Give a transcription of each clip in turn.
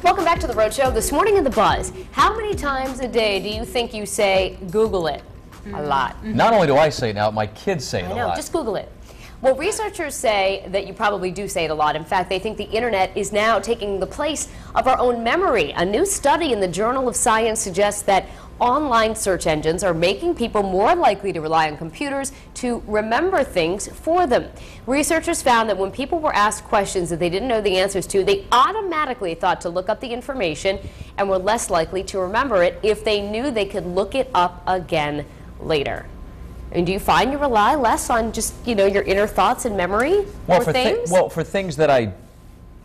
Welcome back to The Rhode Show. This morning in The Buzz, how many times a day do you think you say Google it? A lot. Not only do I say it now, my kids say it a lot. Just Google it. Well, researchers say that you probably do say it a lot. In fact, they think the internet is now taking the place of our own memory. A new study in the Journal of Science suggests that online search engines are making people more likely to rely on computers to remember things for them. Researchers found that when people were asked questions that they didn't know the answers to, they automatically thought to look up the information and were less likely to remember it if they knew they could look it up again later. And do you find you rely less on just, your inner thoughts and memory for things? For things that I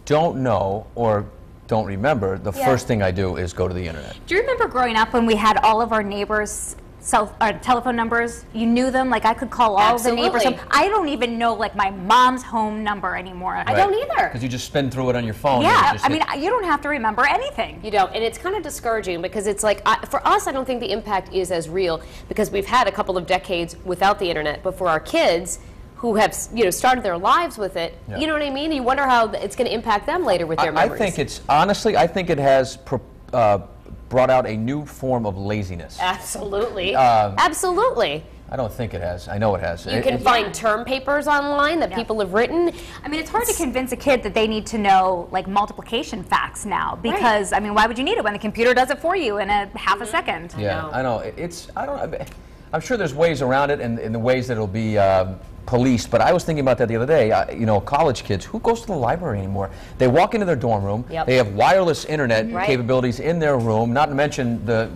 don't know or don't remember, the first thing I do is go to the internet. Do you remember growing up when we had all of our neighbors' telephone numbers? You knew them. Like, I could call all of the neighbors. I don't even know, like, my mom's home number anymore. I don't either. Because you just spin through it on your phone. Yeah, I mean, you don't have to remember anything. You don't, and it's kind of discouraging because it's like, for us, I don't think the impact is as real because we've had a couple of decades without the internet, but for our kids who have, started their lives with it, you know what I mean? You wonder how it's going to impact them later with their memories. I think it's, honestly, I think it has brought out a new form of laziness. Absolutely. Absolutely. I don't think it has. I know it has. You can find term papers online that people have written. I mean, it's hard to convince a kid that they need to know, like, multiplication facts now because, I mean, why would you need it when the computer does it for you in a half a second? Yeah, I know. I'm sure there's ways around it and in the ways that it'll be policed, but I was thinking about that the other day. College kids, who goes to the library anymore? They walk into their dorm room, they have wireless internet capabilities in their room, not to mention the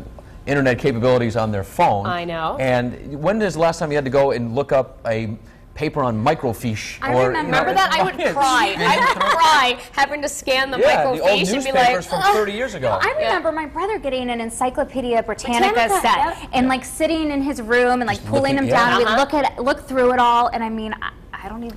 internet capabilities on their phone. I know. And when is the last time you had to go and look up a paper on microfiche? I remember that. I would cry. I would cry having to scan the microfiche the old and be like, newspapers from 30 years ago. I remember my brother getting an Encyclopedia Britannica set and like sitting in his room and like pulling them down. We'd look through it all, and I mean,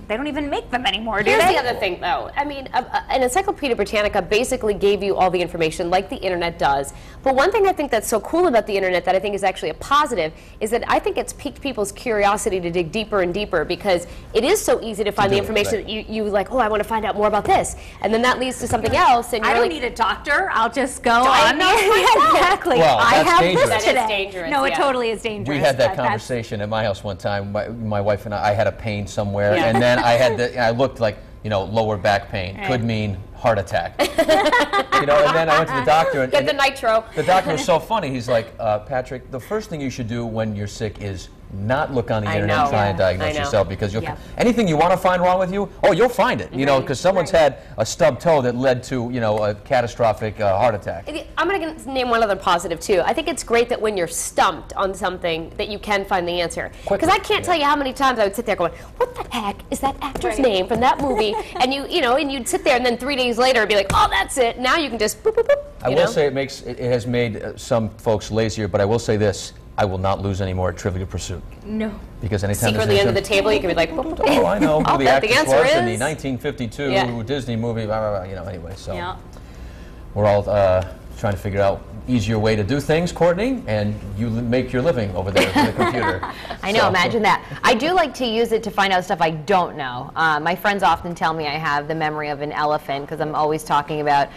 they don't even make them anymore, do they? Here's the other thing, though. I mean, an Encyclopedia Britannica basically gave you all the information like the internet does. But one thing I think that's so cool about the internet that I think is actually a positive is that I think it's piqued people's curiosity to dig deeper and deeper because it is so easy to find the information that you like, oh, I want to find out more about this. And then that leads to something else. And I don't need a doctor. I'll just go on exactly. Well, I have dangerous. this today. That is dangerous. No, it totally is dangerous. We had that conversation at my house one time. My wife and I had a pain somewhere. And then I looked like, lower back pain. Could mean heart attack. And then I went to the doctor. Get the nitro. The doctor was so funny. He's like, Patrick, the first thing you should do when you're sick is not look on the internet and try and diagnose yourself because anything you want to find wrong with you, you'll find it. Because someone's had a stubbed toe that led to a catastrophic heart attack. I'm going to name one other positive too. I think it's great that when you're stumped on something that you can find the answer. Because I can't tell you how many times I would sit there going, what the heck is that actor's name from that movie? And and you'd sit there and then 3 days later be like, oh, that's it. Now you can just boop, boop, boop. I will say it has made some folks lazier, but I will say this. I will not lose any more at Trivial Pursuit. No. Because anytime secretly under the table, you can be like, boop, boop, boop. oh, I know who the actress was in the 1952 Disney movie, anyway. So we're all trying to figure out easier way to do things, Courtney, and you make your living over there with the computer. I know, imagine that. I do like to use it to find out stuff I don't know. My friends often tell me I have the memory of an elephant because I'm always talking about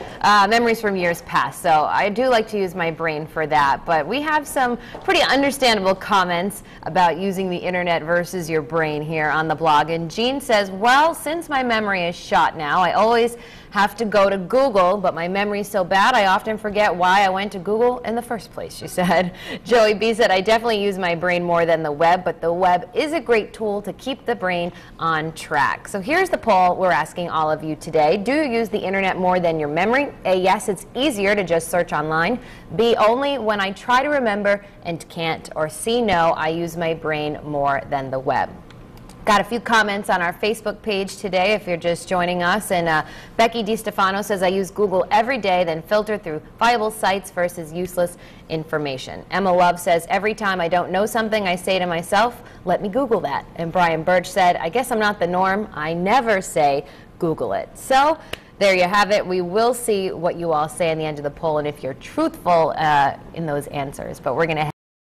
memories from years past. So I do like to use my brain for that. But we have some pretty understandable comments about using the internet versus your brain here on the blog. And Jean says, well, since my memory is shot now, I always have to go to Google, but my memory's so bad I often forget why I went to Google in the first place, she said. Joey B said, I definitely use my brain more than the web, but the web is a great tool to keep the brain on track. So here's the poll we're asking all of you today. Do you use the internet more than your memory? A, yes, it's easier to just search online. B, only when I try to remember and can't. Or C, no, I use my brain more than the web. Got a few comments on our Facebook page today if you're just joining us. And Becky DiStefano says, I use Google every day, then filter through viable sites versus useless information. Emma Love says, every time I don't know something, I say to myself, let me Google that. And Brian Birch said, I guess I'm not the norm. I never say Google it. So there you have it. We will see what you all say in the end of the poll and if you're truthful in those answers. But we're going to head